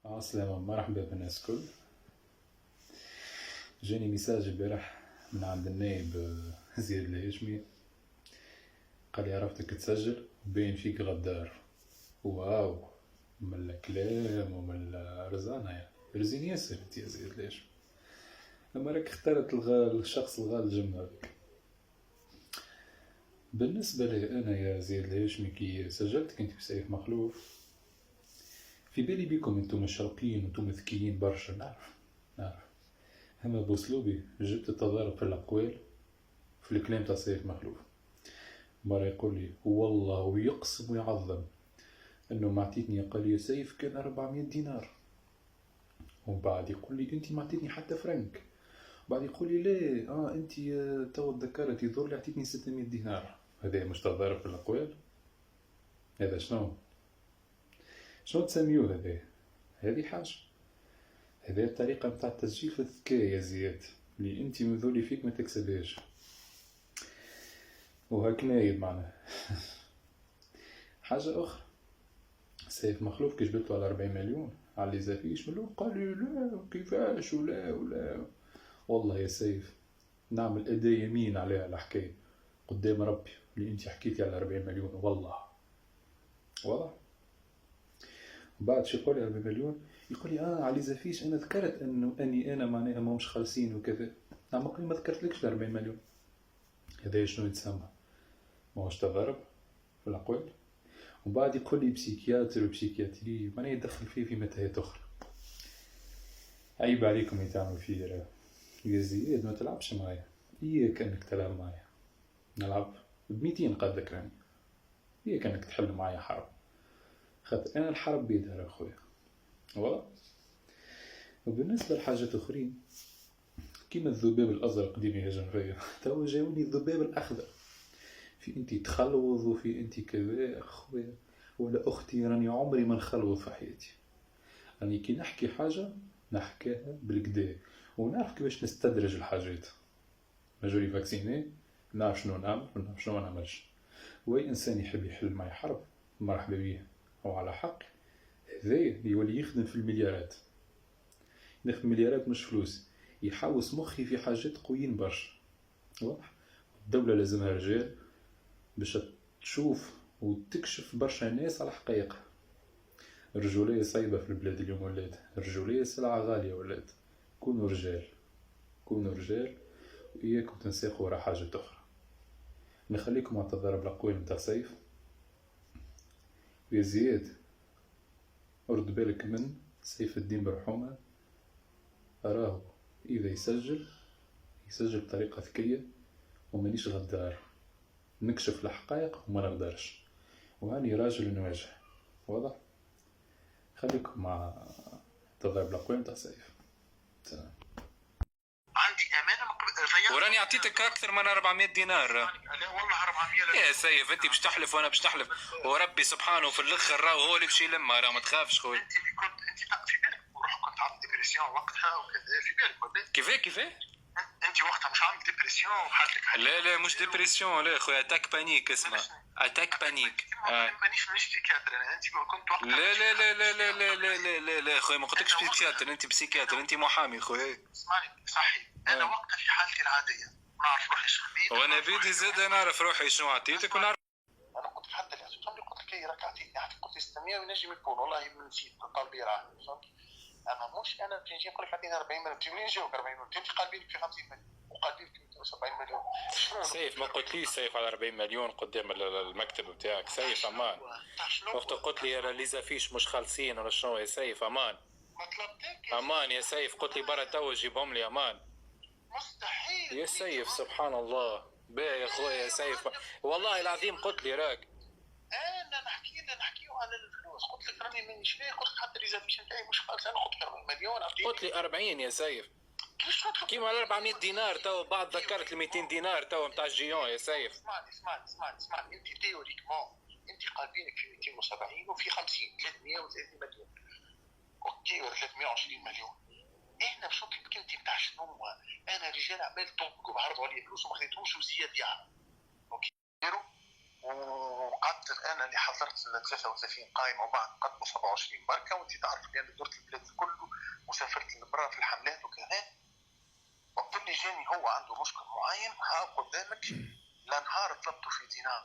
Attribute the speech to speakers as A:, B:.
A: عسلامة، مرحبا بالناس الكل. جاني ميساج البارح من عند النايب زياد الهاشمي، قال لي عرفتك تسجل باين فيك غدار. واو، من الكلام ومن الرزانة يعني رزين ياسر انت يا زياد الهاشمي، لما راك اخترت الشخص الغال الجملة هذيك. بالنسبة لي أنا يا زياد الهاشمي، كي سجلتك انت بسيف مخلوف، في بالي بيكم انتم الشرقيين وانتم ذكيين برشا، نعرف. أما بأسلوبي جبت التضارب في الأقوال في الكلام تاع سيف مخلوف. مرة يقول لي والله ويقسم ويعظم انه ما عطيتني، قال لي سيف كان 400 دينار، ومن بعد يقول لي انت ما عطيتني حتى فرنك، بعد يقول لي لا انت تو تذكرت يظهر لي عطيتني 600 دينار. هذا مش تضارب في الأقوال؟ هذا شنو تسميوه هذا؟ هذه حاجة، هذه الطريقة متاع التسجيل في الذكاء يا زياد، اللي انت مذولي فيك ما تكسبهاش. وهكنايد معناه. حاجة أخرى، سيف مخلوف كي جبتو على 40 مليون على لي زافيش ملو، قال لي لا كيفاش ولا. والله يا سيف نعمل أداة يمين عليها الحكاية قدام ربي اللي انت حكيتي على 40 مليون. والله واضح. بعد شي يقول لي 40 مليون، يقول لي على لي زافيش انا ذكرت انا معناها ما مش خالصين وكذا. نعم، قال لي ما ذكرتلكش 40 مليون. هذا شنو يتسمى؟ ماهوش تضارب في الأقوال؟ وبعد يقول لي بسيكياتر وبسيكياتري، معناها يدخل فيه في متاهات أخرى. عيب عليكم اللي تعملوا فيه. يا زياد ما تلعبش معايا، إياك أنك تلعب معايا. نلعب ب200 قدك راني، إياك أنك تحل معايا حرب، خاطر أنا الحرب بيدها أخويا. والله. وبالنسبة لحاجات أخرين كيما الذباب الأزرق ديما يهجم فيا، توا جاوني الذباب الأخضر، في انتي تخلوض وفي انتي كذا اخويا. ولا اختي راني عمري ما نخلوض في حياتي، راني كي نحكي حاجة نحكيها بالكدا، ونعرف كيفاش نستدرج الحاجات. ماجوري فاكسيني، نعرف شنو نعمل ونعرف شنو ما نعملش. واي انسان يحب يحل معي حرب مرحبا بيه، هو على حق. هذايا يولي يخدم في المليارات، يخدم مليارات مش فلوس، يحوس مخي في حاجات قويين برشا. واضح. الدولة لازمها رجال باش تشوف وتكشف برشا ناس على حقائق. الرجولية صعيبة في البلاد اليوم ولاد، الرجولية سلعة غالية ولاد. كونوا رجال، كونوا رجال، وإياكم تنساقوا ورا حاجة أخرى. نخليكم على تضارب الأقوال متاع سيف. يا زياد أرد بالك من سيف الدين برحومة، أراه إذا يسجل بطريقة ذكية، ومانيش غدار، نكشف الحقائق وما نقدرش، وهاني راجل نواجه. واضح. خليكم مع تضارب الأقوال متاع سيف. سلام.
B: عندي امانه
C: وراني عطيتك اكثر من 400 دينار.
B: لا والله 400. لا
C: يا سيف انت باش تحلف وانا باش تحلف، وربي سبحانه في الاخر راهو هو اللي باش يلمها، راه ما تخافش خويا.
B: انت اللي كنت انت في بالك وروحك كنت عامل ديبرسيون وقتها وكذا، في بالك ولا
C: كيفاه
B: انت وقتها مش عامل ديبرسيون وحالتك حالتك؟
C: لا مش ديبرسيون، لا خويا، اتاك بانيك اسمه، اتاك بانيك.
B: مانيش بسيكاتر انا، انت كنت وقتها
C: لا خويا، ما قلتلكش بسيكاتر، انت بسيكاتر، انت محامي خويا.
B: اسمعني صحيح، انا وقتها في حالتي العاديه نعرف روحي شخبيت،
C: وانا بيدي زاد نعرف روحي شنو عطيتك ونعرف.
B: انا كنت في حد اللي قلت لك اي راك عطيتني قلت لي 600 ونجم يكون، والله من نسيت قلبي راه فهمت. اما مش انا نجي نقول لك عطيني 40 مليون، منين جاوك 40 مليون؟ انت قلبي لك في 50 مليون وقلبي لك في 270 مليون.
C: سيف ما قلت لي سيف على 40 مليون قدام المكتب بتاعك سيف، امان. وقت قلت لي يا ليزا فيش مش خالصين ولا شنو يا سيف، امان.
B: ما طلبتك
C: امان يا سيف، قلت لي برا تو جيبهم لي، امان.
B: مستحيل
C: يا سيف سبحان الله. باهي يا خويا يا سيف، والله العظيم قلت لي راك.
B: انا نحكيو على الفلوس، قلت لك راني مانيش فيه، قلت لك حتى ريزرفيشن تاعي مش خالص، انا قلت لك 40 مليون عطيني.
C: قلت لي 40 يا سيف،
B: كيفاش تدخل
C: كيما 400 دينار تو، بعد ذكرت ال 200 دينار تو نتاع الجيون يا سيف.
B: اسمعني انت تيوريكمون انت قالبينك في 270 وفي 50 330 مليون، اوكي، ولا 320 مليون. احنا باش نطلب كلمتي بتاع شنو؟ انا رجال اعمال طنقوا بعرضوا علي فلوس وما خذيتهمش وزياد يعني، اوكي، وقعدت انا اللي حضرت 33 قائمه وبعد قدموا 27 بركه، وانت تعرف بان درت البلاد الكل وسافرت لبرا في الحملات وكذا. وقت اللي جاني هو عنده مشكل معين ها قدامك، لا نهار طلبته في دينار